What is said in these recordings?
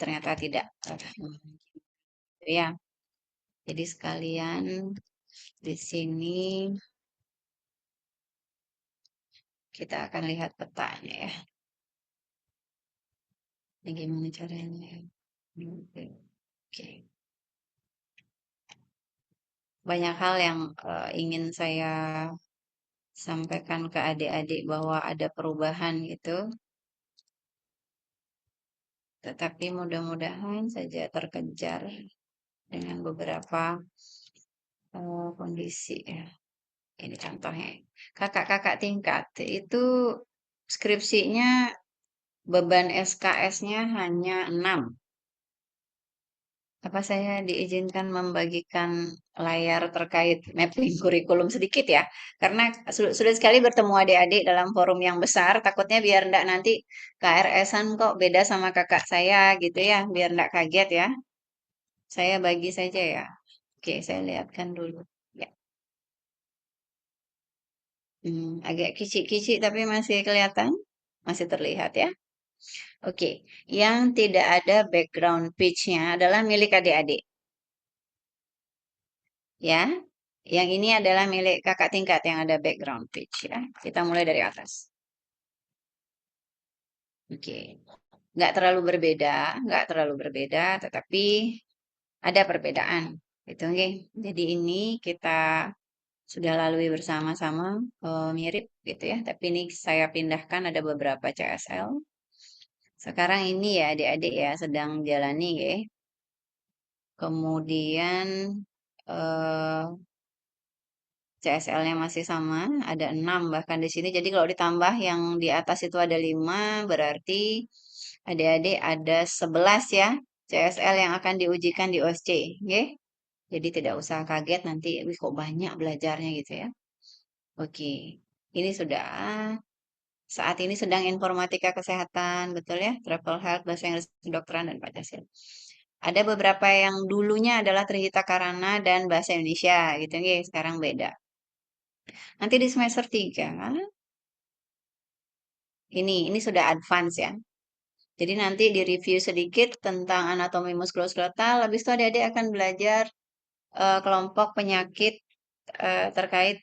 ternyata tidak. Ya, jadi sekalian di sini kita akan lihat petanya ya. Ini gimana caranya? Oke. Banyak hal yang ingin saya sampaikan ke adik-adik bahwa ada perubahan gitu. Tetapi mudah-mudahan saja terkejar dengan beberapa kondisi ya. Ini contohnya. Kakak-kakak tingkat itu skripsinya beban SKS-nya hanya 6. Apa saya diizinkan membagikan layar terkait mapping kurikulum sedikit ya? Karena sulit sekali bertemu adik-adik dalam forum yang besar, takutnya biar enggak nanti KRS-an kok beda sama kakak saya gitu ya, biar enggak kaget ya. Saya bagi saja ya. Oke, saya lihatkan dulu. Ya, agak kicik-kicik tapi masih kelihatan, masih terlihat ya. Oke, yang tidak ada background page-nya adalah milik adik-adik. Ya, yang ini adalah milik kakak tingkat yang ada background page ya. Kita mulai dari atas. Oke, nggak terlalu berbeda, tetapi ada perbedaan. Gitu, oke. Jadi ini kita sudah lalui bersama-sama mirip gitu ya. Tapi ini saya pindahkan ada beberapa CSL. Sekarang ini ya adik-adik ya sedang jalani ya. Kemudian eh, CSL-nya masih sama, ada 6 bahkan di sini. Jadi kalau ditambah yang di atas itu ada 5, berarti adik-adik ada 11 ya CSL yang akan diujikan di OSC. Oke? Jadi tidak usah kaget nanti, wih kok banyak belajarnya gitu ya. Oke, ini sudah saat ini sedang informatika kesehatan, betul ya? Travel health, bahasa Inggris, kedokteran, dan Pancasila. Ada beberapa yang dulunya adalah Trihita Karana dan bahasa Indonesia gitu ya, sekarang beda. Nanti di semester 3, ini sudah advance ya. Jadi nanti di review sedikit tentang anatomi muskuloskeletal, habis itu adik-adik akan belajar kelompok penyakit terkait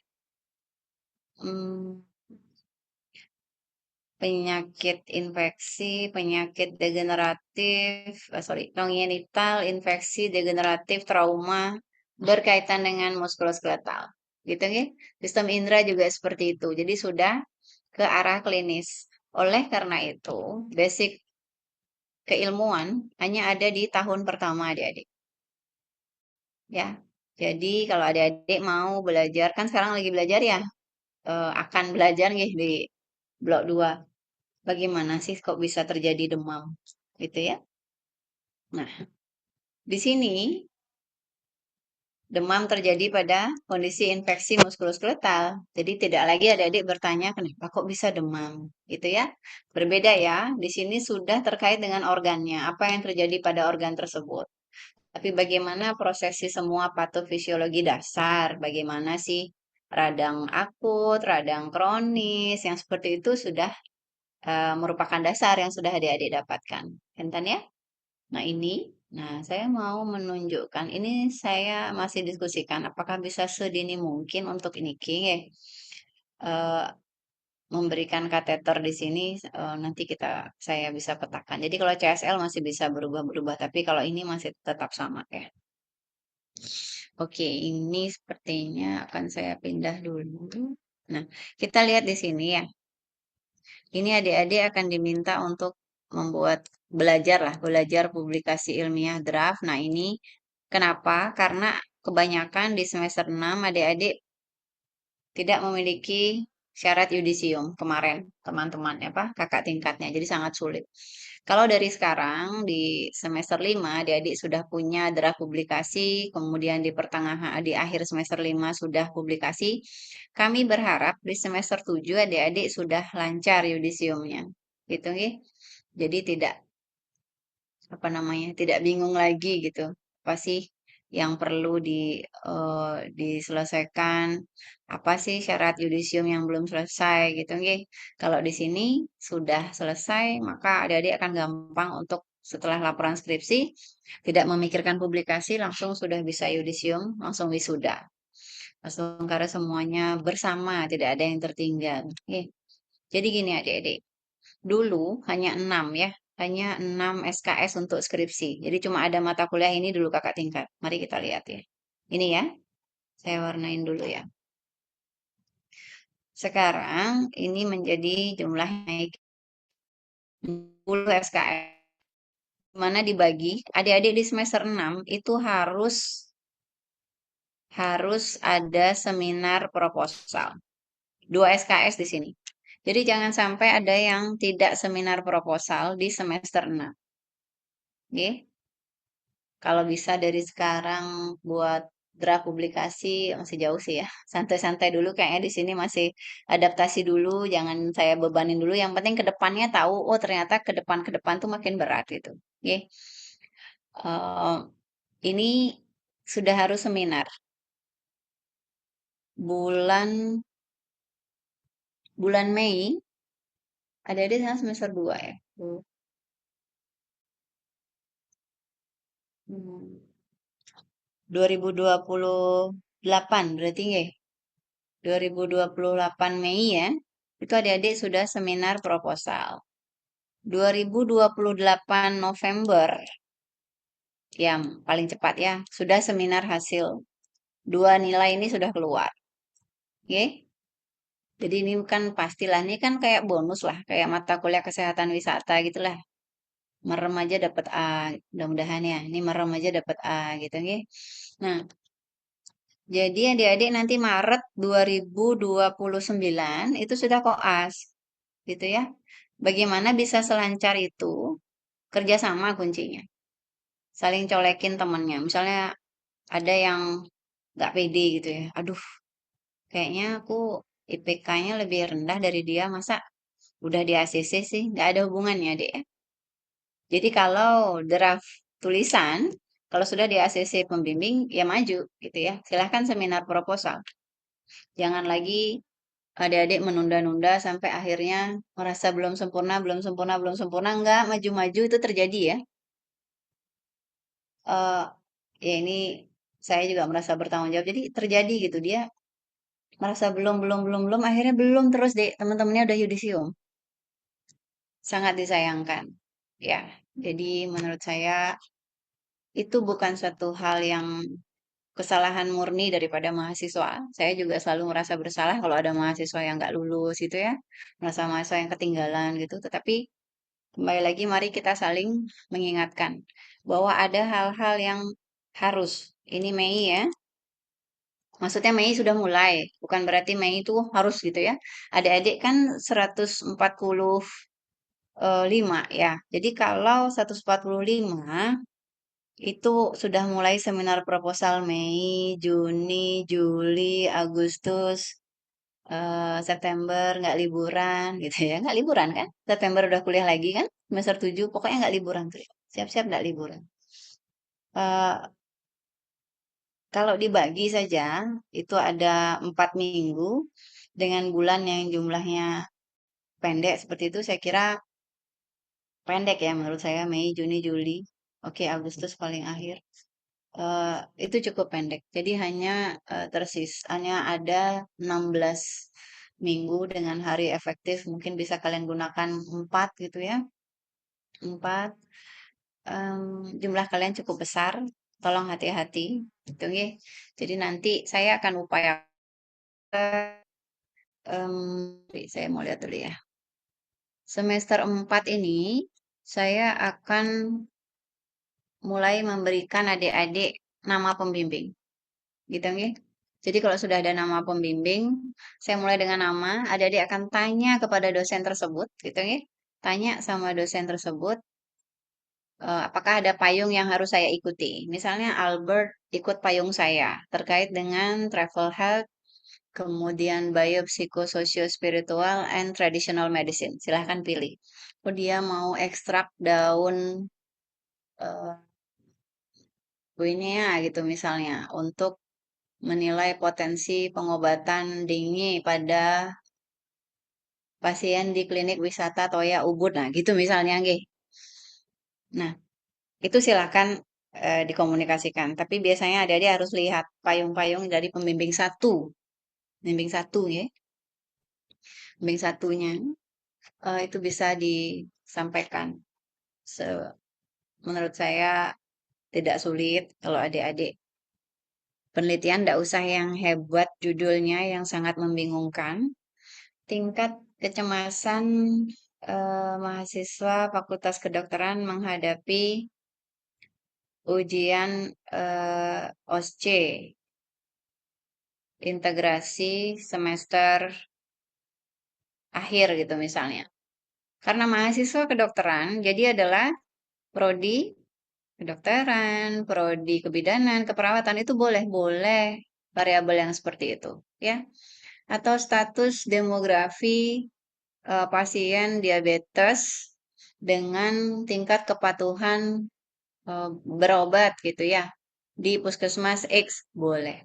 hmm, penyakit infeksi, penyakit degeneratif, sorry, congenital, infeksi degeneratif, trauma berkaitan dengan muskuloskeletal. Gitu ya. Sistem indera juga seperti itu. Jadi sudah ke arah klinis. Oleh karena itu, basic keilmuan hanya ada di tahun pertama adik-adik. Ya. Jadi kalau adik-adik mau belajar, kan sekarang lagi belajar ya, akan belajar nih di blok 2. Bagaimana sih kok bisa terjadi demam? Gitu ya. Nah, di sini demam terjadi pada kondisi infeksi muskuloskeletal. Jadi tidak lagi adik-adik bertanya kenapa kok bisa demam, gitu ya. Berbeda ya. Di sini sudah terkait dengan organnya, apa yang terjadi pada organ tersebut. Tapi bagaimana prosesi semua patofisiologi dasar, bagaimana sih radang akut, radang kronis, yang seperti itu sudah merupakan dasar yang sudah adik-adik dapatkan. Enten ya? Nah ini, nah saya mau menunjukkan, ini saya masih diskusikan apakah bisa sedini mungkin untuk ini King ya, eh, memberikan kateter di sini nanti saya bisa petakan. Jadi kalau CSL masih bisa berubah-berubah, tapi kalau ini masih tetap sama ya. Oke, ini sepertinya akan saya pindah dulu. Nah, kita lihat di sini ya. Ini adik-adik akan diminta untuk membuat belajar lah, belajar publikasi ilmiah draft. Nah, ini kenapa? Karena kebanyakan di semester 6 adik-adik tidak memiliki syarat yudisium kemarin, teman-teman apa kakak tingkatnya. Jadi sangat sulit. Kalau dari sekarang di semester 5 adik-adik sudah punya draft publikasi, kemudian di pertengahan di akhir semester 5 sudah publikasi. Kami berharap di semester 7 adik-adik sudah lancar yudisiumnya. Gitu ya. Jadi tidak apa namanya? Tidak bingung lagi gitu. Apa sih yang perlu diselesaikan? Apa sih syarat yudisium yang belum selesai gitu nggih. Kalau di sini sudah selesai, maka adik-adik akan gampang untuk setelah laporan skripsi, tidak memikirkan publikasi, langsung sudah bisa yudisium, langsung wisuda. Langsung karena semuanya bersama, tidak ada yang tertinggal. Oke. Jadi gini adik-adik, dulu hanya 6 ya, hanya 6 SKS untuk skripsi. Jadi cuma ada mata kuliah ini dulu kakak tingkat. Mari kita lihat ya. Ini ya, saya warnain dulu ya. Sekarang ini menjadi jumlah naik 10 SKS. Mana dibagi, adik-adik di semester 6 itu harus ada seminar proposal. 2 SKS di sini. Jadi jangan sampai ada yang tidak seminar proposal di semester 6. Oke. Kalau bisa dari sekarang buat draft publikasi masih jauh sih ya. Santai-santai dulu kayaknya di sini masih adaptasi dulu, jangan saya bebanin dulu. Yang penting ke depannya tahu, oh ternyata ke depan tuh makin berat gitu. Oke. Eh, ini sudah harus seminar. Bulan bulan Mei, adik-adik sekarang semester 2 ya. Hmm. 2028 berarti nggak? 2028 Mei ya. Itu adik-adik sudah seminar proposal. 2028 November yang paling cepat ya, sudah seminar hasil. Dua nilai ini sudah keluar. Oke? Jadi ini kan pastilah, ini kan kayak bonus lah, kayak mata kuliah kesehatan wisata gitulah. Merem aja dapat A, mudah-mudahan ya. Ini merem aja dapat A gitu ya. Nah, jadi adik-adik nanti Maret 2029 itu sudah koas, gitu ya. Bagaimana bisa selancar itu? Kerjasama kuncinya. Saling colekin temennya. Misalnya ada yang nggak pede gitu ya. Aduh, kayaknya aku IPK-nya lebih rendah dari dia. Masa udah di ACC sih? Nggak ada hubungannya, dek ya. Jadi kalau draft tulisan, kalau sudah di ACC pembimbing, ya maju gitu ya. Silahkan seminar proposal. Jangan lagi adik-adik menunda-nunda sampai akhirnya merasa belum sempurna, belum sempurna, belum sempurna. Enggak, maju-maju itu terjadi ya. eh Ya ini saya juga merasa bertanggung jawab. Jadi terjadi gitu dia merasa belum, akhirnya belum terus deh teman-temannya udah yudisium. Sangat disayangkan. Ya, jadi menurut saya itu bukan satu hal yang kesalahan murni daripada mahasiswa. Saya juga selalu merasa bersalah kalau ada mahasiswa yang nggak lulus gitu ya. Merasa mahasiswa yang ketinggalan gitu. Tetapi kembali lagi mari kita saling mengingatkan bahwa ada hal-hal yang harus. Ini Mei ya. Maksudnya Mei sudah mulai, bukan berarti Mei itu harus gitu ya. Adik-adik kan 145 ya. Jadi kalau 145 itu sudah mulai seminar proposal Mei, Juni, Juli, Agustus, September nggak liburan gitu ya. Nggak liburan kan? September udah kuliah lagi kan? Semester 7 pokoknya nggak liburan tuh. Siap-siap nggak liburan. Eh, Kalau dibagi saja, itu ada 4 minggu dengan bulan yang jumlahnya pendek seperti itu, saya kira pendek ya menurut saya, Mei, Juni, Juli. Oke, Agustus paling akhir. Eh, itu cukup pendek. Jadi hanya ada 16 minggu dengan hari efektif. Mungkin bisa kalian gunakan 4 gitu ya. 4. Jumlah kalian cukup besar. Tolong hati-hati. Gitu ya. Jadi nanti saya akan upayakan saya mau lihat dulu ya. Semester 4 ini saya akan mulai memberikan adik-adik nama pembimbing. Gitu ya. Jadi kalau sudah ada nama pembimbing, saya mulai dengan nama, adik-adik akan tanya kepada dosen tersebut, gitu ya. Tanya sama dosen tersebut, apakah ada payung yang harus saya ikuti. Misalnya Albert ikut payung saya terkait dengan travel health, kemudian biopsychosocial spiritual and traditional medicine. Silahkan pilih. Oh dia mau ekstrak daun uh, guinea gitu misalnya untuk menilai potensi pengobatan dengue pada pasien di klinik wisata Toya Ubud. Nah gitu misalnya nggih. Nah, itu silakan dikomunikasikan. Tapi biasanya adik-adik harus lihat payung-payung dari pembimbing satu. Pembimbing satu ya. Pembimbing satunya itu bisa disampaikan. Menurut saya tidak sulit kalau adik-adik penelitian tidak usah yang hebat judulnya yang sangat membingungkan. Tingkat kecemasan mahasiswa Fakultas Kedokteran menghadapi ujian OSCE integrasi semester akhir gitu misalnya. Karena mahasiswa kedokteran, jadi adalah prodi kedokteran, prodi kebidanan, keperawatan itu boleh variabel yang seperti itu, ya. Atau status demografi pasien diabetes dengan tingkat kepatuhan berobat gitu ya di puskesmas X boleh.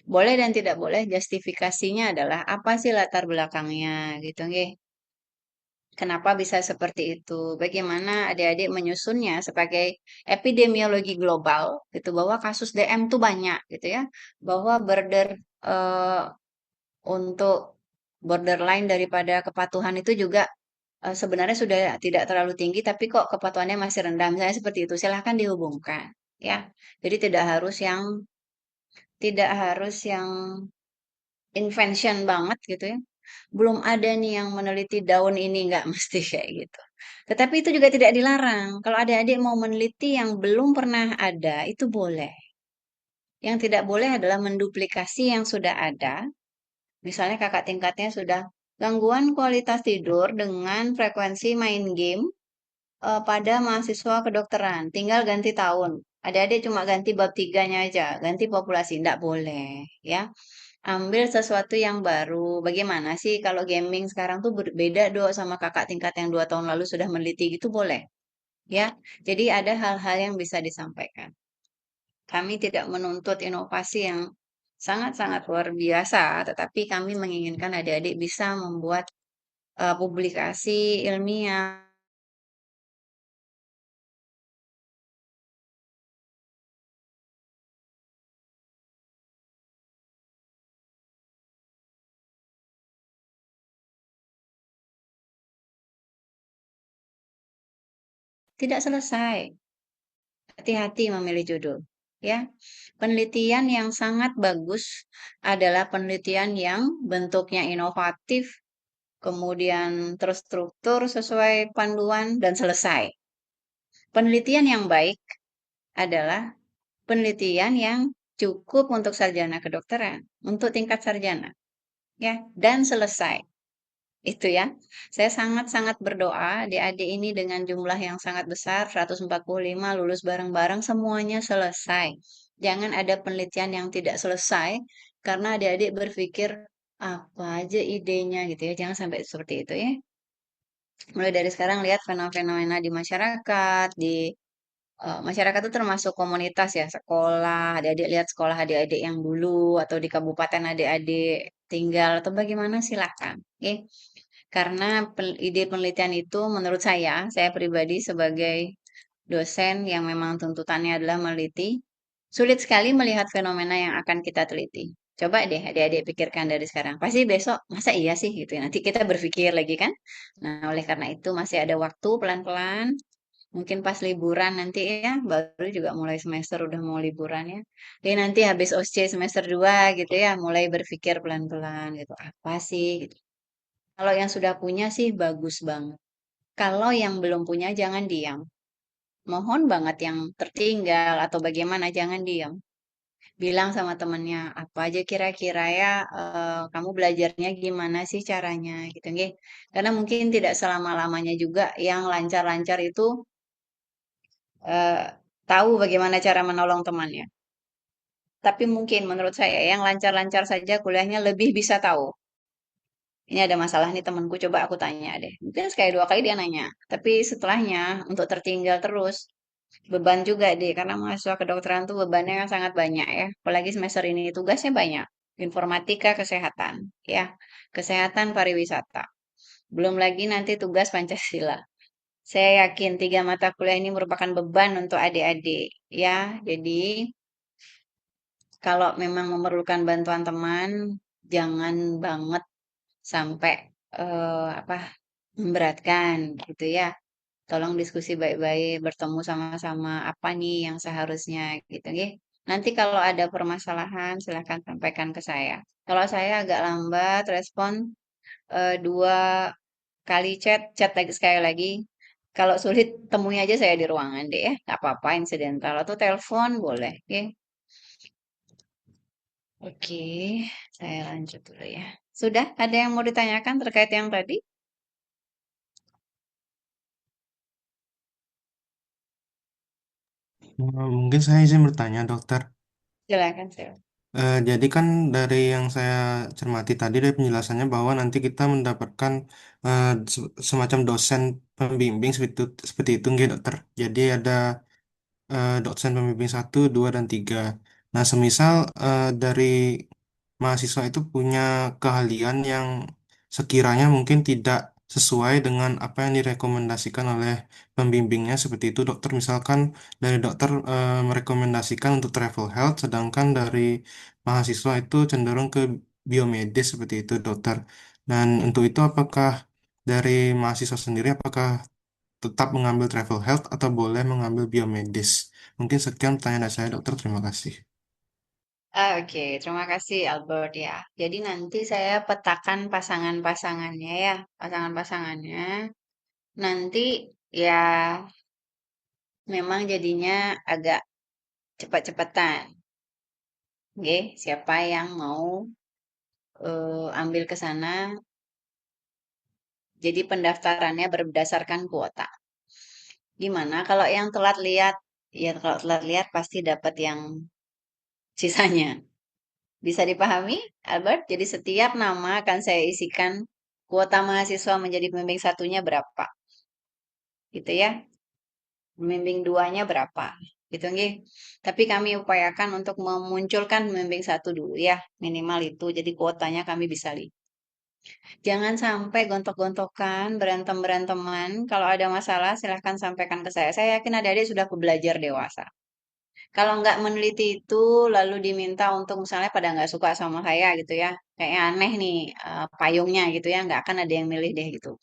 Boleh dan tidak boleh, justifikasinya adalah apa sih latar belakangnya gitu nggih. Kenapa bisa seperti itu? Bagaimana adik-adik menyusunnya sebagai epidemiologi global gitu bahwa kasus DM tuh banyak gitu ya. Bahwa eh, untuk borderline daripada kepatuhan itu juga sebenarnya sudah tidak terlalu tinggi tapi kok kepatuhannya masih rendah. Misalnya seperti itu, silahkan dihubungkan ya. Jadi tidak harus yang invention banget gitu ya. Belum ada nih yang meneliti daun ini, nggak mesti kayak gitu. Tetapi itu juga tidak dilarang. Kalau adik-adik mau meneliti yang belum pernah ada, itu boleh. Yang tidak boleh adalah menduplikasi yang sudah ada. Misalnya kakak tingkatnya sudah gangguan kualitas tidur dengan frekuensi main game pada mahasiswa kedokteran. Tinggal ganti tahun. Adik-adik cuma ganti bab tiganya aja, ganti populasi. Tidak boleh, ya. Ambil sesuatu yang baru. Bagaimana sih kalau gaming sekarang tuh berbeda dong sama kakak tingkat yang 2 tahun lalu sudah meneliti gitu boleh. Ya, jadi ada hal-hal yang bisa disampaikan. Kami tidak menuntut inovasi yang sangat-sangat luar biasa, tetapi kami menginginkan adik-adik bisa membuat publikasi ilmiah. Tidak selesai. Hati-hati memilih judul. Ya, penelitian yang sangat bagus adalah penelitian yang bentuknya inovatif, kemudian terstruktur sesuai panduan dan selesai. Penelitian yang baik adalah penelitian yang cukup untuk sarjana kedokteran, untuk tingkat sarjana, ya, dan selesai. Itu ya. Saya sangat-sangat berdoa adik-adik ini dengan jumlah yang sangat besar, 145 lulus bareng-bareng, semuanya selesai. Jangan ada penelitian yang tidak selesai, karena adik-adik berpikir, apa aja idenya gitu ya. Jangan sampai seperti itu ya. Mulai dari sekarang lihat fenomena di masyarakat, di masyarakat itu termasuk komunitas ya, sekolah, adik-adik lihat sekolah adik-adik yang dulu, atau di kabupaten adik-adik tinggal, atau bagaimana silahkan. Oke. Karena ide penelitian itu menurut saya pribadi sebagai dosen yang memang tuntutannya adalah meneliti, sulit sekali melihat fenomena yang akan kita teliti. Coba deh adik-adik pikirkan dari sekarang. Pasti besok, masa iya sih gitu ya. Nanti kita berpikir lagi kan. Nah, oleh karena itu masih ada waktu pelan-pelan. Mungkin pas liburan nanti ya, baru juga mulai semester udah mau liburan ya. Jadi nanti habis OSCE semester 2 gitu ya, mulai berpikir pelan-pelan gitu. Apa sih gitu. Kalau yang sudah punya sih bagus banget. Kalau yang belum punya jangan diam. Mohon banget yang tertinggal atau bagaimana jangan diam. Bilang sama temennya, apa aja kira-kira ya kamu belajarnya gimana sih caranya gitu nggih. Karena mungkin tidak selama-lamanya juga yang lancar-lancar itu eh, tahu bagaimana cara menolong temannya. Tapi mungkin menurut saya yang lancar-lancar saja kuliahnya lebih bisa tahu. Ini ada masalah nih temanku, coba aku tanya deh. Mungkin sekali dua kali dia nanya. Tapi setelahnya untuk tertinggal terus, beban juga deh. Karena mahasiswa kedokteran tuh bebannya sangat banyak ya. Apalagi semester ini tugasnya banyak. Informatika, kesehatan. Ya, kesehatan pariwisata. Belum lagi nanti tugas Pancasila. Saya yakin tiga mata kuliah ini merupakan beban untuk adik-adik, ya. Jadi, kalau memang memerlukan bantuan teman, jangan banget sampai apa memberatkan gitu ya. Tolong diskusi baik-baik, bertemu sama-sama apa nih yang seharusnya gitu ya. Nanti kalau ada permasalahan silahkan sampaikan ke saya. Kalau saya agak lambat respon, dua kali chat, chat lagi sekali lagi. Kalau sulit temui aja saya di ruangan deh ya, nggak apa-apa insidental atau telepon boleh, oke? Oke, saya lanjut dulu ya. Sudah ada yang mau ditanyakan terkait yang tadi? Mungkin saya izin bertanya, dokter. Silakan, silakan. Jadi kan dari yang saya cermati tadi dari penjelasannya bahwa nanti kita mendapatkan semacam dosen pembimbing seperti itu, nggih, dokter. Jadi ada dosen pembimbing satu, dua, dan tiga. Nah, semisal dari mahasiswa itu punya keahlian yang sekiranya mungkin tidak sesuai dengan apa yang direkomendasikan oleh pembimbingnya seperti itu, dokter. Misalkan dari dokter merekomendasikan untuk travel health, sedangkan dari mahasiswa itu cenderung ke biomedis seperti itu, dokter. Dan untuk itu apakah dari mahasiswa sendiri apakah tetap mengambil travel health atau boleh mengambil biomedis? Mungkin sekian pertanyaan dari saya, dokter. Terima kasih. Oke, terima kasih Albert ya. Jadi nanti saya petakan pasangan-pasangannya ya, pasangan-pasangannya. Nanti ya memang jadinya agak cepat-cepatan. Oke, siapa yang mau ambil ke sana? Jadi pendaftarannya berdasarkan kuota. Gimana kalau yang telat lihat? Ya kalau telat lihat pasti dapat yang sisanya. Bisa dipahami, Albert? Jadi setiap nama akan saya isikan kuota mahasiswa menjadi pembimbing satunya berapa, gitu ya. Pembimbing duanya berapa, gitu nggih. Tapi kami upayakan untuk memunculkan pembimbing satu dulu ya, minimal itu. Jadi kuotanya kami bisa lihat. Jangan sampai gontok-gontokan, berantem-beranteman. Kalau ada masalah, silahkan sampaikan ke saya. Saya yakin adik-adik sudah belajar dewasa. Kalau nggak meneliti itu, lalu diminta untuk misalnya pada nggak suka sama saya gitu ya, kayaknya aneh nih payungnya gitu ya, nggak akan ada yang milih deh gitu.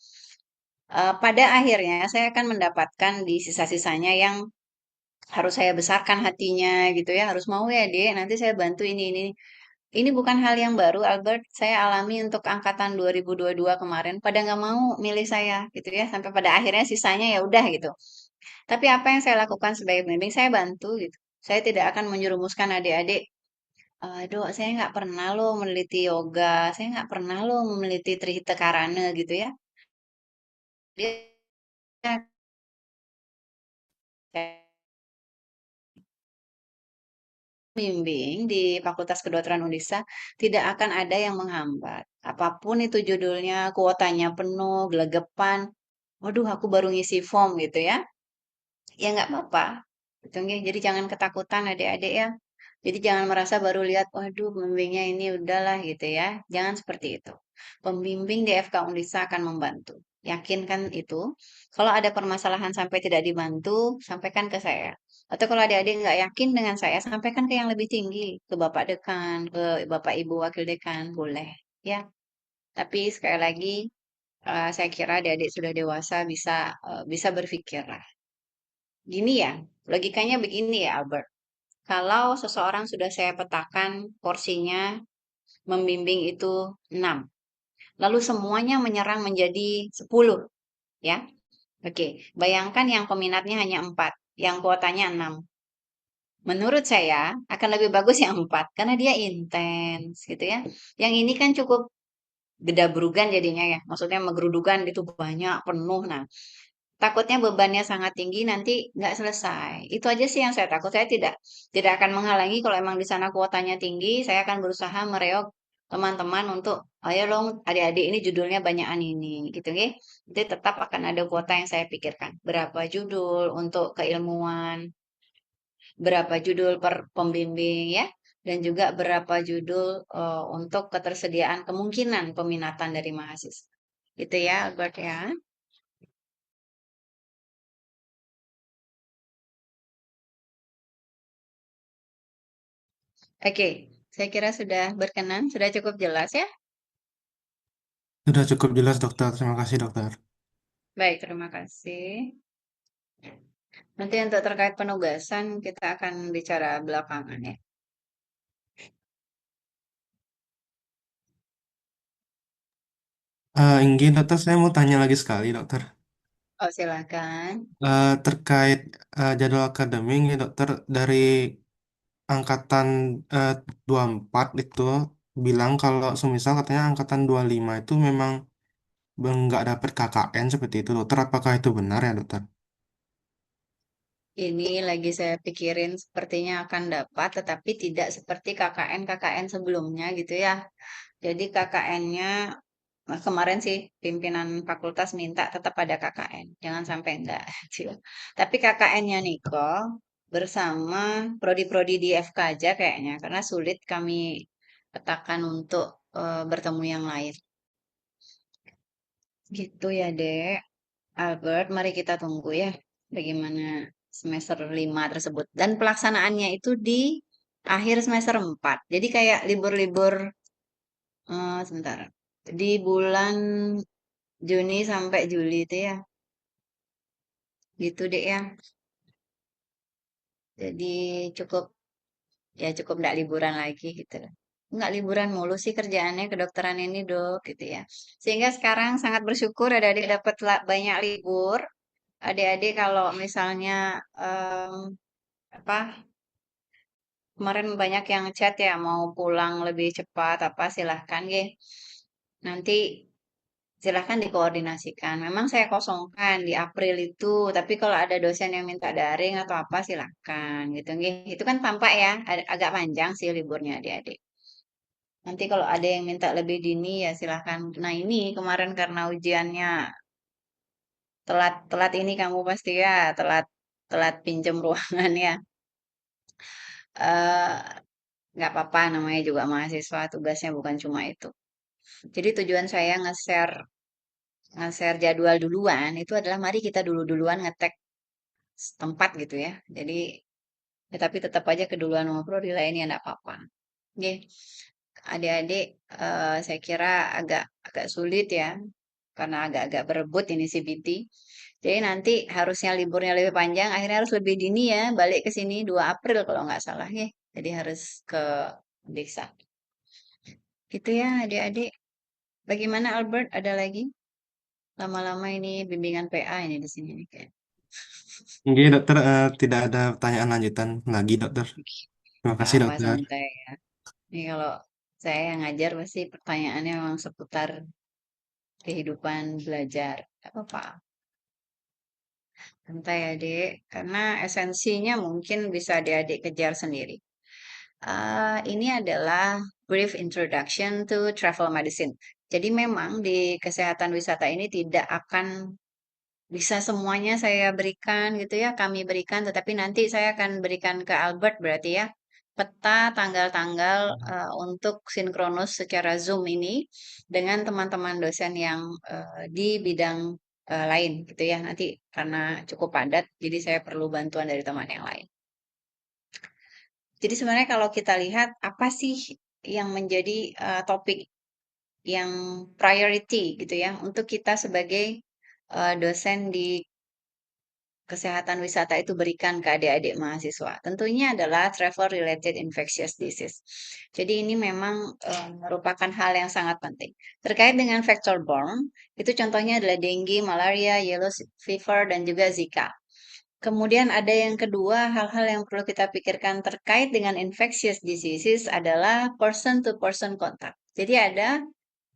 Pada akhirnya saya akan mendapatkan di sisa-sisanya yang harus saya besarkan hatinya gitu ya, harus mau ya dek, nanti saya bantu ini. Ini bukan hal yang baru, Albert. Saya alami untuk angkatan 2022 kemarin, pada nggak mau milih saya gitu ya, sampai pada akhirnya sisanya ya udah gitu. Tapi apa yang saya lakukan sebagai pembimbing, saya bantu gitu. Saya tidak akan menjerumuskan adik-adik. Dok, saya nggak pernah loh meneliti yoga, saya nggak pernah loh meneliti Trihita Karana gitu ya. Dia saya bimbing di Fakultas Kedokteran Unisa tidak akan ada yang menghambat. Apapun itu judulnya, kuotanya penuh, gelegepan. Waduh, aku baru ngisi form gitu ya. Ya nggak apa-apa. Gitu, nggih. Jadi jangan ketakutan adik-adik ya. Jadi jangan merasa baru lihat, waduh pembimbingnya ini udahlah gitu ya. Jangan seperti itu. Pembimbing di FK Undisa akan membantu. Yakinkan itu. Kalau ada permasalahan sampai tidak dibantu, sampaikan ke saya. Atau kalau adik-adik nggak yakin dengan saya, sampaikan ke yang lebih tinggi. Ke Bapak Dekan, ke Bapak Ibu Wakil Dekan, boleh. Ya, tapi sekali lagi, saya kira adik-adik sudah dewasa bisa berpikir lah. Gini ya, logikanya begini ya Albert. Kalau seseorang sudah saya petakan porsinya membimbing itu 6, lalu semuanya menyerang menjadi 10, ya. Oke, bayangkan yang peminatnya hanya 4, yang kuotanya 6. Menurut saya akan lebih bagus yang 4 karena dia intens gitu ya. Yang ini kan cukup gedabrugan jadinya ya. Maksudnya megrudugan gitu banyak penuh. Nah, takutnya bebannya sangat tinggi nanti nggak selesai. Itu aja sih yang saya takut. Saya tidak akan menghalangi kalau emang di sana kuotanya tinggi, saya akan berusaha mereok teman-teman untuk ayo dong adik-adik ini judulnya banyakan ini gitu ya. Jadi tetap akan ada kuota yang saya pikirkan. Berapa judul untuk keilmuan, berapa judul per pembimbing ya, dan juga berapa judul untuk ketersediaan kemungkinan peminatan dari mahasiswa. Gitu ya, Albert ya. Oke, saya kira sudah berkenan, sudah cukup jelas ya. Sudah cukup jelas dokter. Terima kasih dokter. Baik, terima kasih. Nanti untuk terkait penugasan kita akan bicara belakangan ya. Ingin dokter, saya mau tanya lagi sekali dokter. Oh, silakan. Terkait jadwal akademik ya dokter, dari angkatan eh, 24 itu bilang kalau semisal katanya angkatan 25 itu memang nggak dapat KKN seperti itu dokter. Apakah itu benar ya dokter? Ini lagi saya pikirin sepertinya akan dapat, tetapi tidak seperti KKN-KKN sebelumnya gitu ya. Jadi KKN-nya kemarin sih pimpinan fakultas minta tetap ada KKN, jangan sampai enggak. Gitu. Tapi KKN-nya Niko bersama prodi-prodi di FK aja kayaknya, karena sulit kami petakan untuk bertemu yang lain. Gitu ya, Dek. Albert, mari kita tunggu ya bagaimana semester 5 tersebut. Dan pelaksanaannya itu di akhir semester 4. Jadi kayak libur-libur, sebentar, di bulan Juni sampai Juli itu ya. Gitu deh ya. Jadi cukup, ya cukup nggak liburan lagi gitu. Nggak liburan mulu sih kerjaannya kedokteran ini dok gitu ya. Sehingga sekarang sangat bersyukur adik-adik dapat banyak libur. Adik-adik kalau misalnya apa kemarin banyak yang chat ya mau pulang lebih cepat apa silahkan ya. Nanti silahkan dikoordinasikan. Memang saya kosongkan di April itu, tapi kalau ada dosen yang minta daring atau apa silahkan gitu. Nggih. Itu kan tampak ya agak panjang sih liburnya adik-adik. Nanti kalau ada yang minta lebih dini ya silahkan. Nah ini kemarin karena ujiannya telat-telat ini kamu pasti ya telat telat pinjam ruangan ya. Eh, nggak apa-apa namanya juga mahasiswa tugasnya bukan cuma itu. Jadi tujuan saya nge-share jadwal duluan itu adalah mari kita dulu-duluan ngetek tempat gitu ya. Jadi ya tapi tetap aja keduluan ngobrol di lain ya enggak apa-apa. Oke. Adik-adik saya kira agak agak sulit ya karena agak-agak berebut ini CBT. Jadi nanti harusnya liburnya lebih panjang, akhirnya harus lebih dini ya, balik ke sini 2 April kalau nggak salah ya. Jadi harus ke Diksa. Gitu ya adik-adik. Bagaimana Albert? Ada lagi? Lama-lama ini bimbingan PA ini di sini nih kayak. Oke dokter, tidak ada pertanyaan lanjutan lagi dokter. Terima Nggak kasih apa dokter. santai ya. Ini kalau saya yang ngajar pasti pertanyaannya memang seputar kehidupan belajar. Nggak apa-apa. Santai ya, Dek. Karena esensinya mungkin bisa adik-adik kejar sendiri. Ini adalah brief introduction to travel medicine. Jadi memang di kesehatan wisata ini tidak akan bisa semuanya saya berikan gitu ya, kami berikan, tetapi nanti saya akan berikan ke Albert berarti ya, peta tanggal-tanggal untuk sinkronus secara Zoom ini dengan teman-teman dosen yang di bidang lain gitu ya. Nanti karena cukup padat, jadi saya perlu bantuan dari teman yang lain. Jadi sebenarnya kalau kita lihat apa sih yang menjadi topik yang priority gitu ya untuk kita sebagai dosen di kesehatan wisata itu berikan ke adik-adik mahasiswa? Tentunya adalah travel related infectious disease. Jadi ini memang merupakan hal yang sangat penting. Terkait dengan vector borne, itu contohnya adalah dengue, malaria, yellow fever, dan juga Zika. Kemudian ada yang kedua, hal-hal yang perlu kita pikirkan terkait dengan infectious diseases adalah person-to-person contact. Jadi ada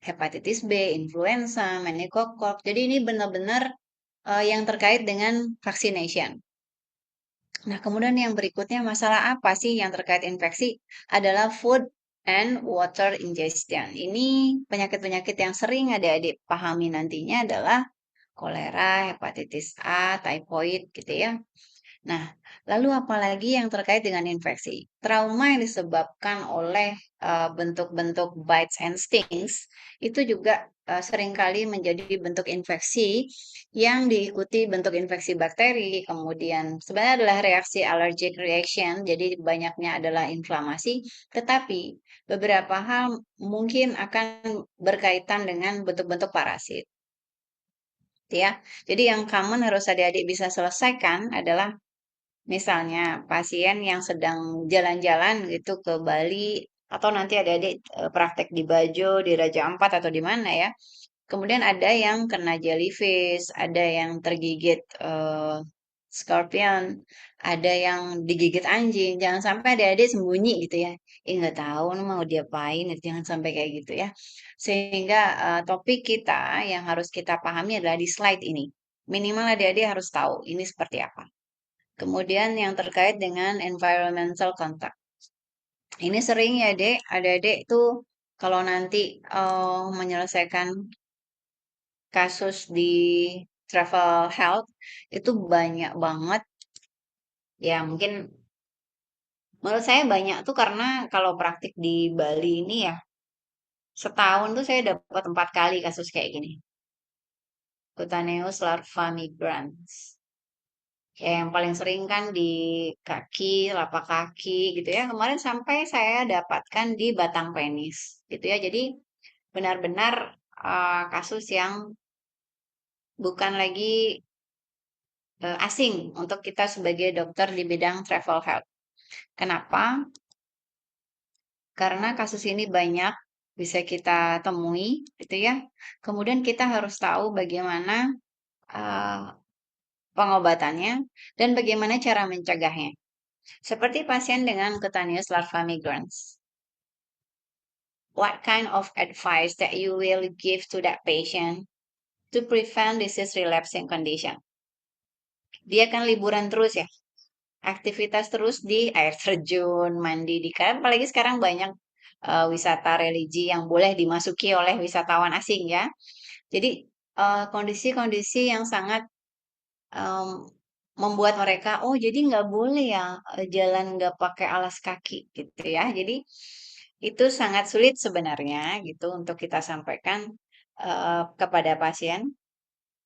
hepatitis B, influenza, meningokok. Jadi ini benar-benar yang terkait dengan vaccination. Nah, kemudian yang berikutnya masalah apa sih yang terkait infeksi adalah food and water ingestion. Ini penyakit-penyakit yang sering adik-adik pahami nantinya adalah kolera, hepatitis A, typhoid gitu ya. Nah, lalu apalagi yang terkait dengan infeksi? Trauma yang disebabkan oleh bentuk-bentuk bites and stings itu juga seringkali menjadi bentuk infeksi yang diikuti bentuk infeksi bakteri, kemudian sebenarnya adalah reaksi allergic reaction, jadi banyaknya adalah inflamasi, tetapi beberapa hal mungkin akan berkaitan dengan bentuk-bentuk parasit. Ya, jadi yang common harus adik-adik bisa selesaikan adalah misalnya pasien yang sedang jalan-jalan gitu ke Bali atau nanti adik-adik praktek di Bajo, di Raja Ampat atau di mana ya. Kemudian ada yang kena jellyfish, ada yang tergigit scorpion, ada yang digigit anjing. Jangan sampai adik-adik sembunyi gitu ya. Nggak tahu nih mau diapain, jangan sampai kayak gitu ya. Sehingga topik kita yang harus kita pahami adalah di slide ini. Minimal adik-adik harus tahu ini seperti apa. Kemudian yang terkait dengan environmental contact. Ini sering ya, Dek. Adik-adik tuh kalau nanti menyelesaikan kasus di travel health itu banyak banget. Ya, mungkin menurut saya banyak tuh karena kalau praktik di Bali ini ya, setahun tuh saya dapat 4 kali kasus kayak gini. Cutaneous larva migrans. Ya, yang paling sering kan di kaki, lapak kaki gitu ya. Kemarin sampai saya dapatkan di batang penis gitu ya. Jadi benar-benar kasus yang bukan lagi asing untuk kita sebagai dokter di bidang travel health. Kenapa? Karena kasus ini banyak bisa kita temui gitu ya. Kemudian kita harus tahu bagaimana uh, pengobatannya dan bagaimana cara mencegahnya. Seperti pasien dengan cutaneous larva migrans. What kind of advice that you will give to that patient to prevent disease relapsing condition? Dia kan liburan terus ya, aktivitas terus di air terjun, mandi di kan, apalagi sekarang banyak wisata religi yang boleh dimasuki oleh wisatawan asing ya. Jadi kondisi-kondisi yang sangat em, membuat mereka, oh jadi nggak boleh ya jalan nggak pakai alas kaki gitu ya. Jadi itu sangat sulit sebenarnya gitu untuk kita sampaikan kepada pasien.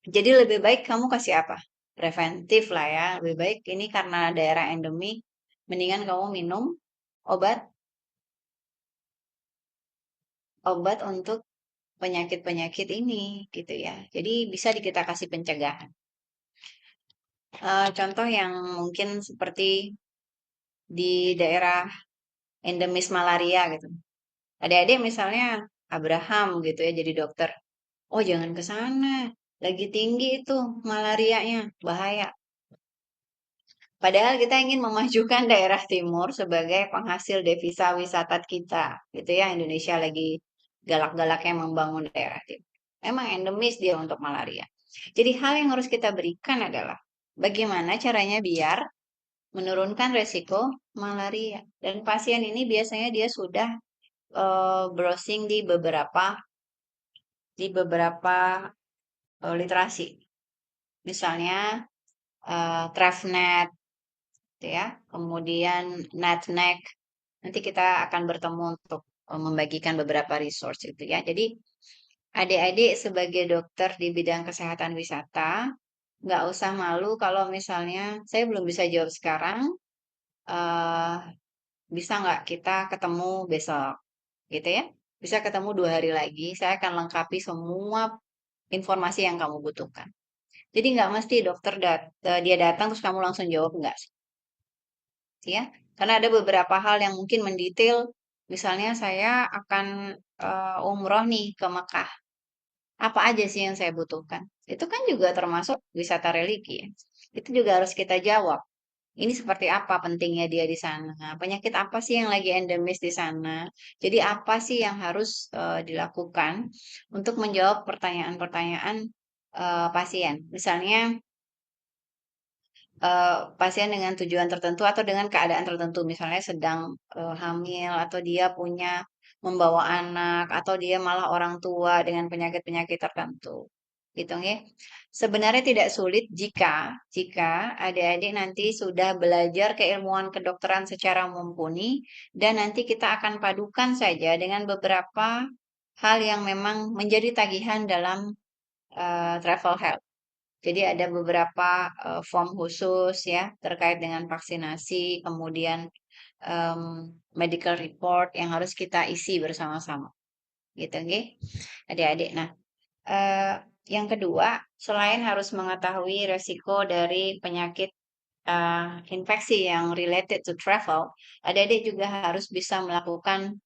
Jadi lebih baik kamu kasih apa? Preventif lah ya. Lebih baik ini karena daerah endemi, mendingan kamu minum obat obat untuk penyakit-penyakit ini gitu ya. Jadi bisa kita kasih pencegahan. Contoh yang mungkin seperti di daerah endemis malaria gitu. Adik-adik misalnya Abraham gitu ya jadi dokter. Oh jangan ke sana, lagi tinggi itu malarianya, bahaya. Padahal kita ingin memajukan daerah timur sebagai penghasil devisa wisata kita, gitu ya. Indonesia lagi galak-galaknya membangun daerah timur. Emang endemis dia untuk malaria. Jadi hal yang harus kita berikan adalah bagaimana caranya biar menurunkan resiko malaria. Dan pasien ini biasanya dia sudah browsing di beberapa literasi. Misalnya TrafNet, gitu ya. Kemudian NetNeck. Nanti kita akan bertemu untuk membagikan beberapa resource itu ya. Jadi adik-adik sebagai dokter di bidang kesehatan wisata, nggak usah malu kalau misalnya saya belum bisa jawab sekarang, eh bisa nggak kita ketemu besok, gitu ya? Bisa ketemu 2 hari lagi, saya akan lengkapi semua informasi yang kamu butuhkan. Jadi nggak mesti dokter dia datang terus kamu langsung jawab nggak sih, ya? Karena ada beberapa hal yang mungkin mendetail. Misalnya saya akan umroh nih ke Mekah. Apa aja sih yang saya butuhkan? Itu kan juga termasuk wisata religi ya. Itu juga harus kita jawab. Ini seperti apa pentingnya dia di sana? Penyakit apa sih yang lagi endemis di sana? Jadi apa sih yang harus dilakukan untuk menjawab pertanyaan-pertanyaan pasien? Misalnya pasien dengan tujuan tertentu atau dengan keadaan tertentu, misalnya sedang hamil atau dia membawa anak atau dia malah orang tua dengan penyakit-penyakit tertentu. gitu ya. Sebenarnya tidak sulit jika jika adik-adik nanti sudah belajar keilmuan kedokteran secara mumpuni dan nanti kita akan padukan saja dengan beberapa hal yang memang menjadi tagihan dalam travel health. Jadi ada beberapa form khusus ya terkait dengan vaksinasi, kemudian em, medical report yang harus kita isi bersama-sama, gitu, nggih, adik-adik. Nah, eh, yang kedua, selain harus mengetahui resiko dari penyakit infeksi yang related to travel, adik-adik juga harus bisa melakukan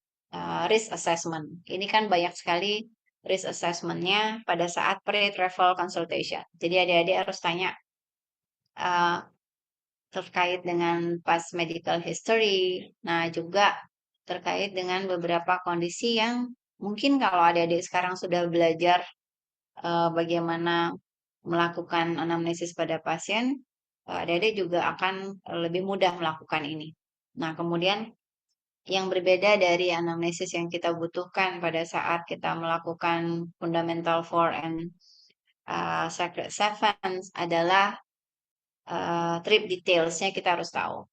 risk assessment. Ini kan banyak sekali risk assessment-nya pada saat pre-travel consultation. Jadi adik-adik harus tanya eh, terkait dengan pas medical history. Nah, juga terkait dengan beberapa kondisi yang mungkin kalau adik-adik sekarang sudah belajar bagaimana melakukan anamnesis pada pasien, adik-adik juga akan lebih mudah melakukan ini. Nah, kemudian yang berbeda dari anamnesis yang kita butuhkan pada saat kita melakukan fundamental 4 and secret 7 adalah trip detailsnya kita harus tahu.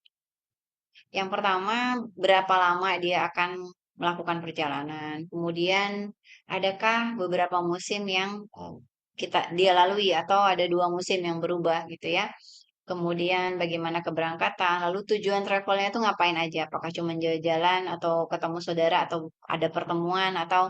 Yang pertama, berapa lama dia akan melakukan perjalanan. Kemudian, adakah beberapa musim yang dia lalui atau ada dua musim yang berubah gitu ya. Kemudian bagaimana keberangkatan, lalu tujuan travelnya itu ngapain aja? Apakah cuma jalan-jalan atau ketemu saudara atau ada pertemuan atau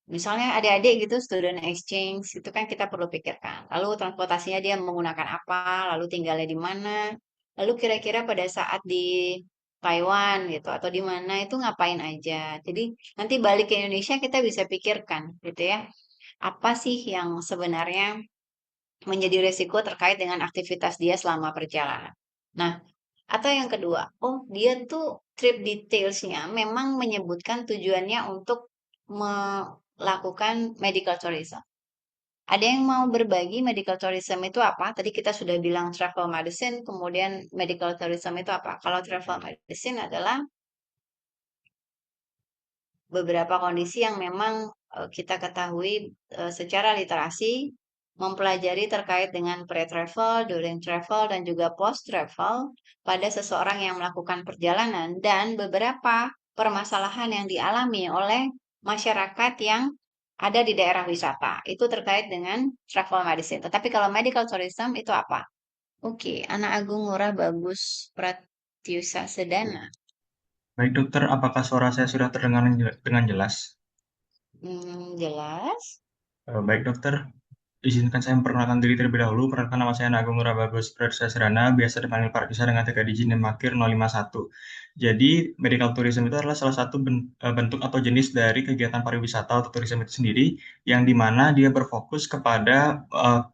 misalnya adik-adik gitu student exchange itu kan kita perlu pikirkan. Lalu transportasinya dia menggunakan apa, lalu tinggalnya di mana, lalu kira-kira pada saat di Taiwan gitu atau di mana itu ngapain aja. Jadi nanti balik ke Indonesia kita bisa pikirkan gitu ya. Apa sih yang sebenarnya menjadi resiko terkait dengan aktivitas dia selama perjalanan. Nah, atau yang kedua, oh dia tuh trip detailsnya memang menyebutkan tujuannya untuk melakukan medical tourism. Ada yang mau berbagi medical tourism itu apa? Tadi kita sudah bilang travel medicine, kemudian medical tourism itu apa? Kalau travel medicine adalah beberapa kondisi yang memang kita ketahui secara literasi mempelajari terkait dengan pre-travel, during travel, dan juga post-travel pada seseorang yang melakukan perjalanan dan beberapa permasalahan yang dialami oleh masyarakat yang ada di daerah wisata. Itu terkait dengan travel medicine. Tetapi kalau medical tourism itu apa? Oke, Anak Agung Ngurah Bagus Pratyusa Sedana. Baik dokter, apakah suara saya sudah terdengar dengan jelas? Jelas. Baik dokter, izinkan saya memperkenalkan diri terlebih dahulu. Perkenalkan nama saya Agung Bagus Pradsasrana, biasa dipanggil Pak Bisa dengan TK Digin dan Makir 051. Jadi, medical tourism itu adalah salah satu bentuk atau jenis dari kegiatan pariwisata atau tourism itu sendiri, yang dimana dia berfokus kepada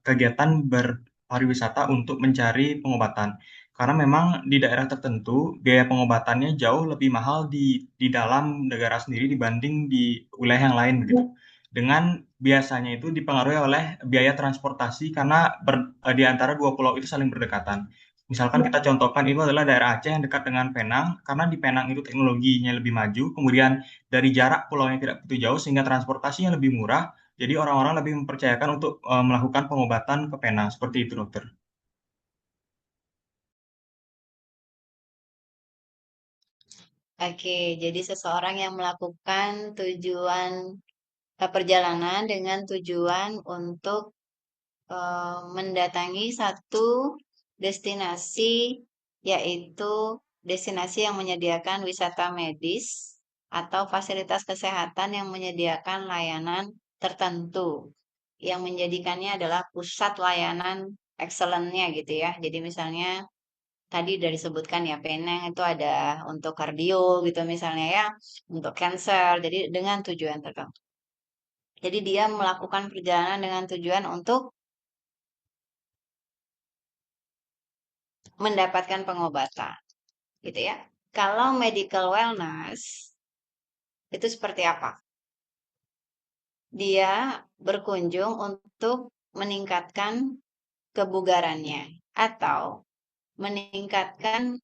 kegiatan berpariwisata untuk mencari pengobatan. Karena memang di daerah tertentu biaya pengobatannya jauh lebih mahal di dalam negara sendiri dibanding di wilayah yang lain begitu. Dengan biasanya itu dipengaruhi oleh biaya transportasi karena di antara dua pulau itu saling berdekatan. Misalkan kita contohkan itu adalah daerah Aceh yang dekat dengan Penang, karena di Penang itu teknologinya lebih maju, kemudian dari jarak pulaunya tidak begitu jauh sehingga transportasinya lebih murah, jadi orang-orang lebih mempercayakan untuk melakukan pengobatan ke Penang. Seperti itu, dokter. Oke, jadi seseorang yang melakukan tujuan perjalanan dengan tujuan untuk mendatangi satu destinasi, yaitu destinasi yang menyediakan wisata medis atau fasilitas kesehatan yang menyediakan layanan tertentu, yang menjadikannya adalah pusat layanan excellent-nya gitu ya. Jadi misalnya tadi udah disebutkan ya Penang itu ada untuk kardio gitu misalnya ya, untuk cancer. Jadi dengan tujuan tertentu. Jadi dia melakukan perjalanan dengan tujuan untuk mendapatkan pengobatan, gitu ya. Kalau medical wellness itu seperti apa? Dia berkunjung untuk meningkatkan kebugarannya atau meningkatkan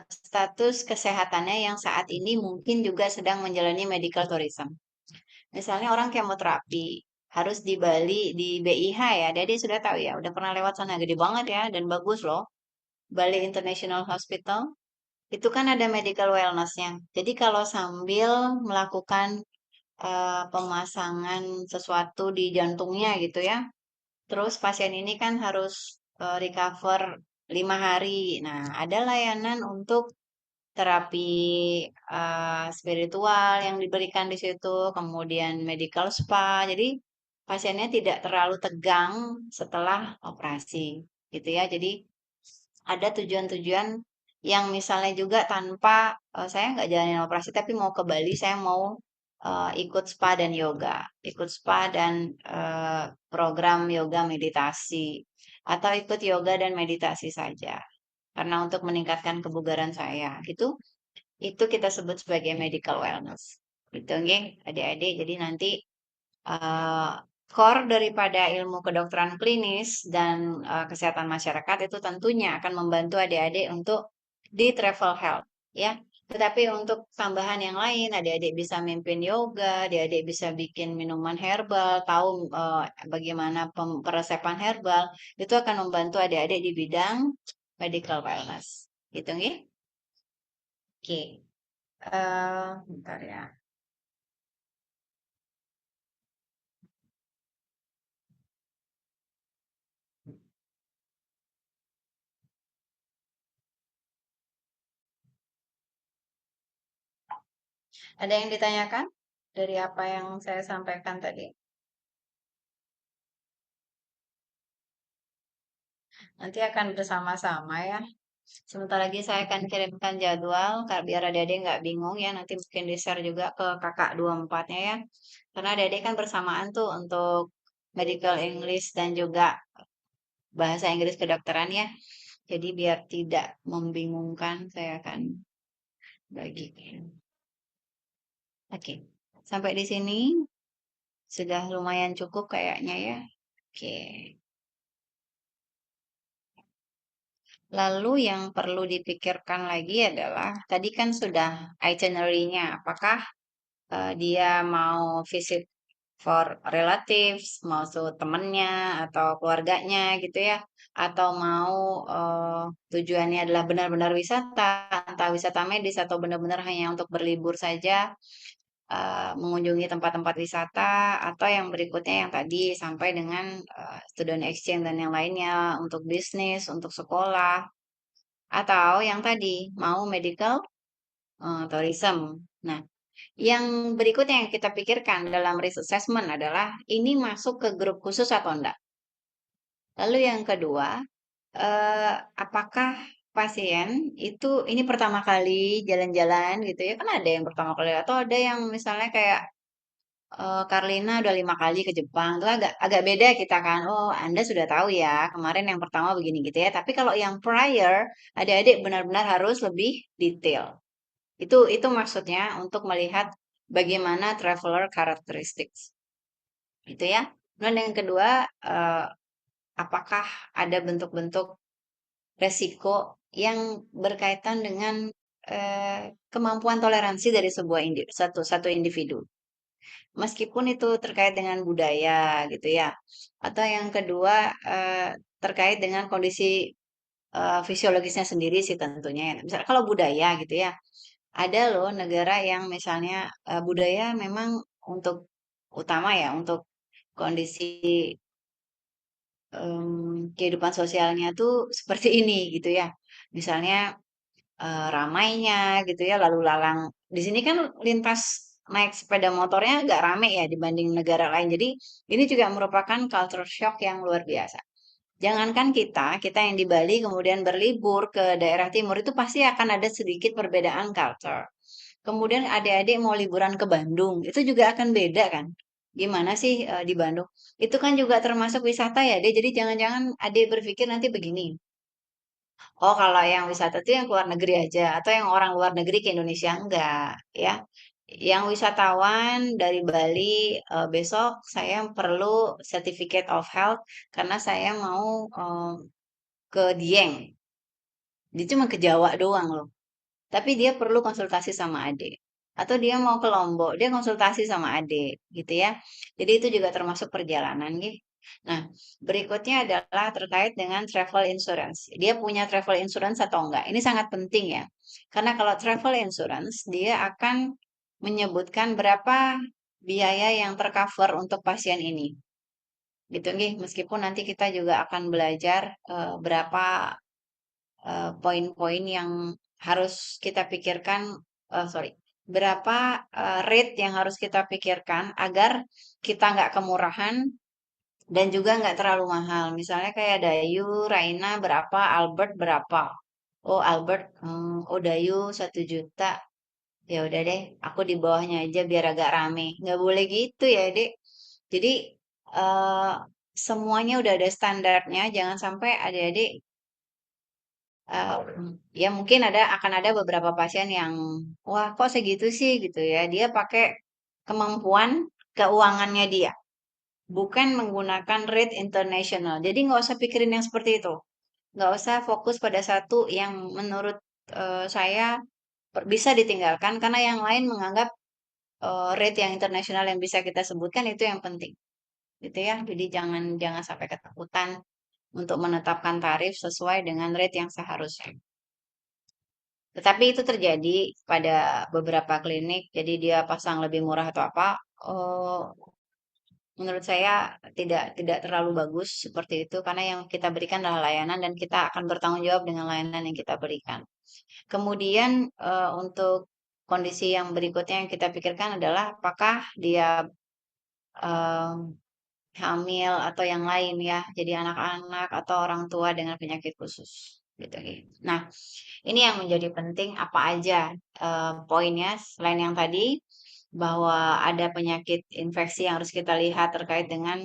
status kesehatannya yang saat ini mungkin juga sedang menjalani medical tourism. Misalnya orang kemoterapi harus di Bali, di BIH ya. Jadi sudah tahu ya, udah pernah lewat sana, gede banget ya dan bagus loh. Bali International Hospital itu kan ada medical wellness-nya. Jadi kalau sambil melakukan pemasangan sesuatu di jantungnya gitu ya, terus pasien ini kan harus recover 5 hari. Nah, ada layanan untuk terapi spiritual yang diberikan di situ, kemudian medical spa. Jadi pasiennya tidak terlalu tegang setelah operasi, gitu ya. Jadi ada tujuan-tujuan yang misalnya juga tanpa saya nggak jalanin operasi tapi mau ke Bali, saya mau ikut spa dan yoga, ikut spa dan program yoga meditasi, atau ikut yoga dan meditasi saja. Karena untuk meningkatkan kebugaran saya, gitu, itu kita sebut sebagai medical wellness. Gitu, nggih, adik-adik. Jadi nanti eh, core daripada ilmu kedokteran klinis dan kesehatan masyarakat itu tentunya akan membantu adik-adik untuk di travel health, ya. Tetapi untuk tambahan yang lain, adik-adik bisa mimpin yoga, adik-adik bisa bikin minuman herbal, tahu bagaimana peresepan herbal, itu akan membantu adik-adik di bidang medical wellness. Gitu, nggih? Oke. Bentar ya. Ada yang ditanyakan dari apa yang saya sampaikan tadi? Nanti akan bersama-sama ya. Sebentar lagi saya akan kirimkan jadwal, biar adik-adik nggak bingung ya. Nanti mungkin di-share juga ke kakak 24-nya ya. Karena adik-adik kan bersamaan tuh untuk medical English dan juga bahasa Inggris kedokteran ya. Jadi biar tidak membingungkan, saya akan bagikan. Oke, sampai di sini sudah lumayan cukup kayaknya ya. Oke. Lalu yang perlu dipikirkan lagi adalah, tadi kan sudah itinerary-nya, apakah dia mau visit for relatives, mau temennya atau keluarganya gitu ya, atau mau tujuannya adalah benar-benar wisata, entah wisata medis atau benar-benar hanya untuk berlibur saja, mengunjungi tempat-tempat wisata, atau yang berikutnya yang tadi sampai dengan student exchange dan yang lainnya untuk bisnis, untuk sekolah, atau yang tadi mau medical tourism. Nah, yang berikutnya yang kita pikirkan dalam risk assessment adalah ini masuk ke grup khusus atau enggak. Lalu yang kedua, apakah pasien itu ini pertama kali jalan-jalan gitu ya, kan ada yang pertama kali atau ada yang misalnya kayak Karlina udah 5 kali ke Jepang, itu agak agak beda kita kan. Oh, Anda sudah tahu ya, kemarin yang pertama begini gitu ya. Tapi kalau yang prior, adik-adik benar-benar harus lebih detail. Itu maksudnya untuk melihat bagaimana traveler characteristics. Itu ya. Dan yang kedua, eh, apakah ada bentuk-bentuk resiko yang berkaitan dengan kemampuan toleransi dari sebuah satu satu individu. Meskipun itu terkait dengan budaya gitu ya. Atau yang kedua terkait dengan kondisi fisiologisnya sendiri sih tentunya ya. Misalnya kalau budaya gitu ya. Ada loh negara yang misalnya budaya memang untuk utama ya untuk kondisi kehidupan sosialnya tuh seperti ini gitu ya. Misalnya ramainya gitu ya lalu lalang. Di sini kan lintas naik sepeda motornya agak rame ya dibanding negara lain. Jadi ini juga merupakan culture shock yang luar biasa. Jangankan kita yang di Bali kemudian berlibur ke daerah timur itu pasti akan ada sedikit perbedaan culture. Kemudian adik-adik mau liburan ke Bandung, itu juga akan beda kan? Gimana sih di Bandung? Itu kan juga termasuk wisata ya, deh. Jadi jangan-jangan adik berpikir nanti begini. Oh, kalau yang wisata itu yang keluar negeri aja, atau yang orang luar negeri ke Indonesia enggak, ya. Yang wisatawan dari Bali besok saya perlu Certificate of Health karena saya mau ke Dieng. Dia cuma ke Jawa doang loh. Tapi dia perlu konsultasi sama adik. atau dia mau ke Lombok, dia konsultasi sama adik gitu ya. Jadi itu juga termasuk perjalanan gitu. Nah, berikutnya adalah terkait dengan travel insurance. Dia punya travel insurance atau enggak? Ini sangat penting ya. Karena kalau travel insurance, dia akan menyebutkan berapa biaya yang tercover untuk pasien ini. Gitu nggih, meskipun nanti kita juga akan belajar berapa poin-poin yang harus kita pikirkan, sorry, berapa rate yang harus kita pikirkan agar kita nggak kemurahan dan juga nggak terlalu mahal. Misalnya kayak Dayu, Raina berapa, Albert berapa. Oh Albert, oh Dayu 1 juta. Ya udah deh, aku di bawahnya aja biar agak rame. Nggak boleh gitu ya, Dek. Jadi eh semuanya udah ada standarnya. Jangan sampai adik-adik eh, ya mungkin akan ada beberapa pasien yang wah kok segitu sih gitu ya. Dia pakai kemampuan keuangannya dia, bukan menggunakan rate internasional. Jadi nggak usah pikirin yang seperti itu. Nggak usah fokus pada satu yang menurut saya bisa ditinggalkan karena yang lain menganggap rate yang internasional yang bisa kita sebutkan itu yang penting. Gitu ya. Jadi jangan jangan sampai ketakutan untuk menetapkan tarif sesuai dengan rate yang seharusnya. Tetapi itu terjadi pada beberapa klinik, jadi dia pasang lebih murah atau apa. eh, Menurut saya tidak terlalu bagus seperti itu karena yang kita berikan adalah layanan dan kita akan bertanggung jawab dengan layanan yang kita berikan. Kemudian untuk kondisi yang berikutnya yang kita pikirkan adalah apakah dia em, hamil atau yang lain ya, jadi anak-anak atau orang tua dengan penyakit khusus gitu. Nah, ini yang menjadi penting apa aja poinnya selain yang tadi bahwa ada penyakit infeksi yang harus kita lihat terkait dengan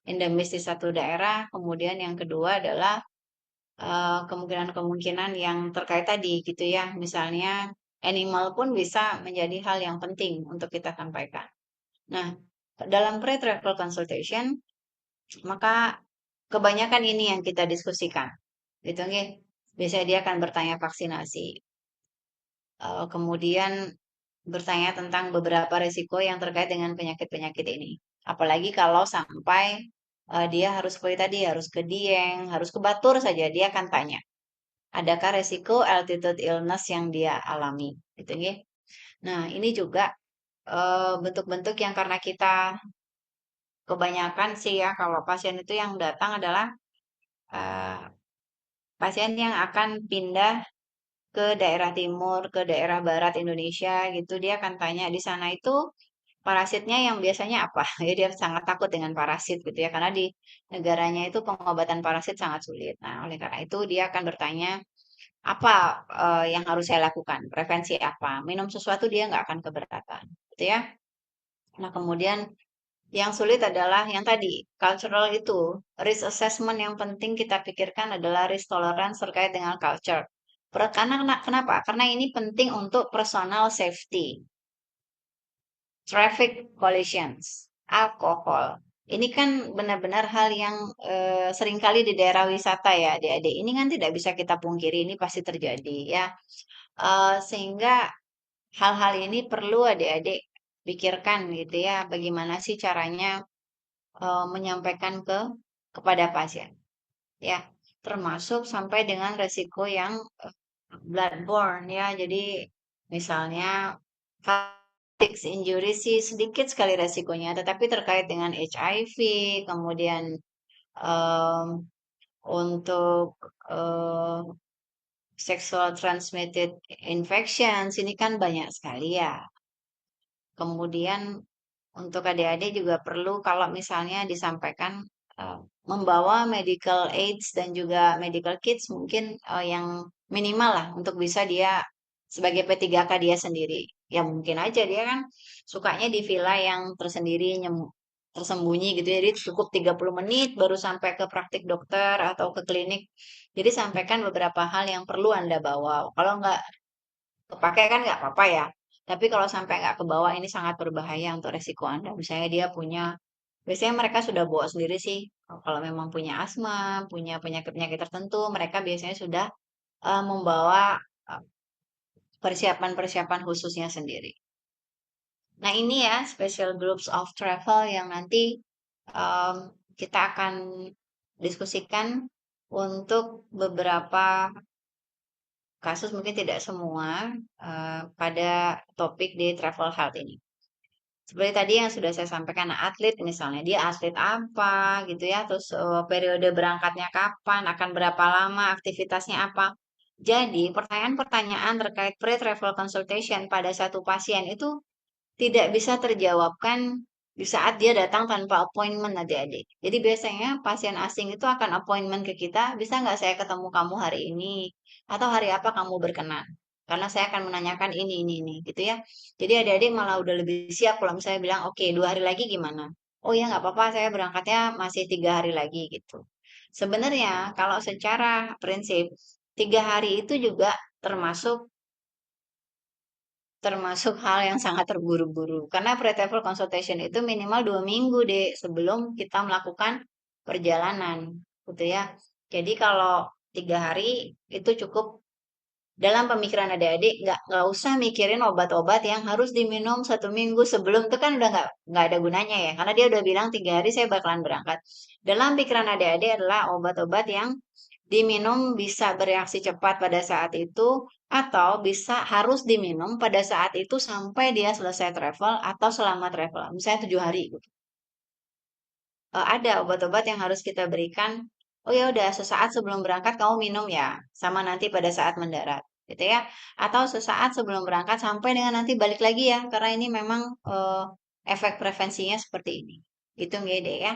endemis di satu daerah. Kemudian yang kedua adalah kemungkinan-kemungkinan yang terkait tadi gitu ya. Misalnya animal pun bisa menjadi hal yang penting untuk kita sampaikan. Nah, dalam pre-travel consultation maka kebanyakan ini yang kita diskusikan. Gitu nggih. Biasanya dia akan bertanya vaksinasi. Kemudian bertanya tentang beberapa risiko yang terkait dengan penyakit-penyakit ini. Apalagi kalau sampai dia harus seperti tadi, harus ke Dieng, harus ke Batur saja, dia akan tanya, adakah risiko altitude illness yang dia alami? Gitu nggih. Nah, ini juga bentuk-bentuk yang karena kita kebanyakan sih ya kalau pasien itu yang datang adalah eh, pasien yang akan pindah ke daerah timur, ke daerah barat Indonesia gitu, dia akan tanya di sana itu parasitnya yang biasanya apa? Ya dia sangat takut dengan parasit gitu ya, karena di negaranya itu pengobatan parasit sangat sulit. Nah, oleh karena itu dia akan bertanya apa yang harus saya lakukan, prevensi apa? Minum sesuatu dia nggak akan keberatan, gitu ya. Nah, kemudian yang sulit adalah yang tadi, cultural itu, risk assessment yang penting kita pikirkan adalah risk tolerance terkait dengan culture. Karena kenapa? Karena ini penting untuk personal safety, traffic collisions, alkohol. Ini kan benar-benar hal yang seringkali di daerah wisata ya, adik-adik. Ini kan tidak bisa kita pungkiri, ini pasti terjadi ya. Sehingga hal-hal ini perlu adik-adik pikirkan gitu ya, bagaimana sih caranya menyampaikan kepada pasien ya, termasuk sampai dengan resiko yang bloodborne ya. Jadi misalnya heart injury sih sedikit sekali resikonya, tetapi terkait dengan HIV, kemudian em, untuk em, sexual transmitted infections ini kan banyak sekali ya. Kemudian untuk adik-adik juga perlu kalau misalnya disampaikan eh, membawa medical aids dan juga medical kits mungkin yang minimal lah untuk bisa dia sebagai P3K dia sendiri. Ya mungkin aja dia kan sukanya di villa yang tersendiri tersembunyi gitu. Jadi cukup 30 menit baru sampai ke praktik dokter atau ke klinik. Jadi sampaikan beberapa hal yang perlu Anda bawa. Kalau nggak kepakai kan nggak apa-apa ya. Tapi kalau sampai nggak ke bawah ini sangat berbahaya untuk resiko Anda. Misalnya dia punya, biasanya mereka sudah bawa sendiri sih. Kalau memang punya asma, punya penyakit-penyakit tertentu, mereka biasanya sudah membawa persiapan-persiapan khususnya sendiri. Nah, ini ya special groups of travel yang nanti em, kita akan diskusikan untuk beberapa kasus, mungkin tidak semua, pada topik di travel health ini. Seperti tadi yang sudah saya sampaikan, nah, atlet misalnya, dia atlet apa gitu ya, terus periode berangkatnya kapan, akan berapa lama, aktivitasnya apa. Jadi, pertanyaan-pertanyaan terkait pre-travel consultation pada satu pasien itu tidak bisa terjawabkan di saat dia datang tanpa appointment, adik-adik. Jadi biasanya pasien asing itu akan appointment ke kita, bisa nggak saya ketemu kamu hari ini? Atau hari apa kamu berkenan? Karena saya akan menanyakan ini, gitu ya. Jadi adik-adik malah udah lebih siap kalau misalnya bilang, oke, 2 hari lagi gimana? Oh ya nggak apa-apa, saya berangkatnya masih 3 hari lagi gitu. Sebenarnya kalau secara prinsip, 3 hari itu juga termasuk termasuk hal yang sangat terburu-buru. Karena pre-travel consultation itu minimal 2 minggu deh sebelum kita melakukan perjalanan, gitu ya. Jadi kalau 3 hari itu cukup dalam pemikiran adik-adik, nggak usah mikirin obat-obat yang harus diminum 1 minggu sebelum itu kan udah nggak ada gunanya ya. Karena dia udah bilang 3 hari saya bakalan berangkat. Dalam pikiran adik-adik adalah obat-obat yang diminum bisa bereaksi cepat pada saat itu atau bisa harus diminum pada saat itu sampai dia selesai travel atau selama travel. Misalnya 7 hari gitu. Ada obat-obat yang harus kita berikan. Oh ya udah sesaat sebelum berangkat kamu minum ya, sama nanti pada saat mendarat, gitu ya. Atau sesaat sebelum berangkat sampai dengan nanti balik lagi ya, karena ini memang efek prevensinya seperti ini. Itu ngede ya.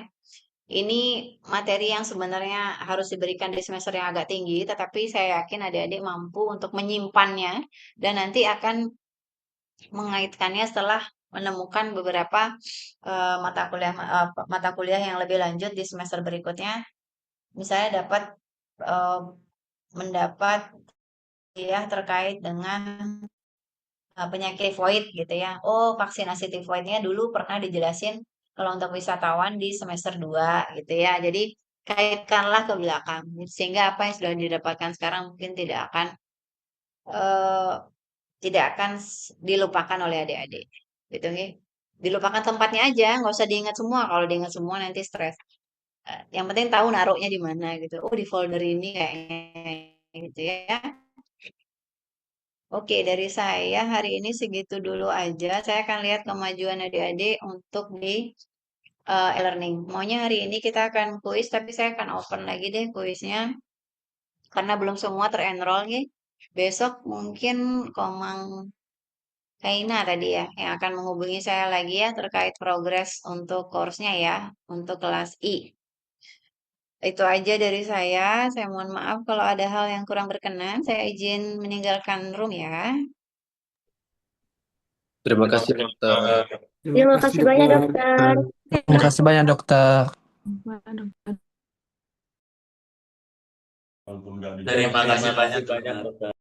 Ini materi yang sebenarnya harus diberikan di semester yang agak tinggi, tetapi saya yakin adik-adik mampu untuk menyimpannya dan nanti akan mengaitkannya setelah menemukan beberapa mata kuliah yang lebih lanjut di semester berikutnya. Misalnya eh, mendapat kuliah terkait dengan penyakit tifoid gitu ya. Oh, vaksinasi tifoidnya dulu pernah dijelasin kalau untuk wisatawan di semester 2 gitu ya. Jadi kaitkanlah ke belakang sehingga apa yang sudah didapatkan sekarang mungkin eh, tidak akan dilupakan oleh adik-adik. Gitu nih. Dilupakan tempatnya aja, nggak usah diingat semua. Kalau diingat semua nanti stres. Yang penting tahu naruhnya di mana gitu. Oh, di folder ini kayaknya gitu ya. Oke, dari saya hari ini segitu dulu aja. Saya akan lihat kemajuan adik-adik untuk di e-learning. Maunya hari ini kita akan kuis, tapi saya akan open lagi deh kuisnya. Karena belum semua terenroll nih. Besok mungkin Komang Kaina tadi ya, yang akan menghubungi saya lagi ya terkait progres untuk course-nya ya, untuk kelas I. Itu aja dari saya. Saya mohon maaf kalau ada hal yang kurang berkenan. Saya izin meninggalkan room ya. Terima kasih, dokter. Terima kasih banyak, dokter. Terima kasih banyak dokter. Terima kasih banyak, dokter.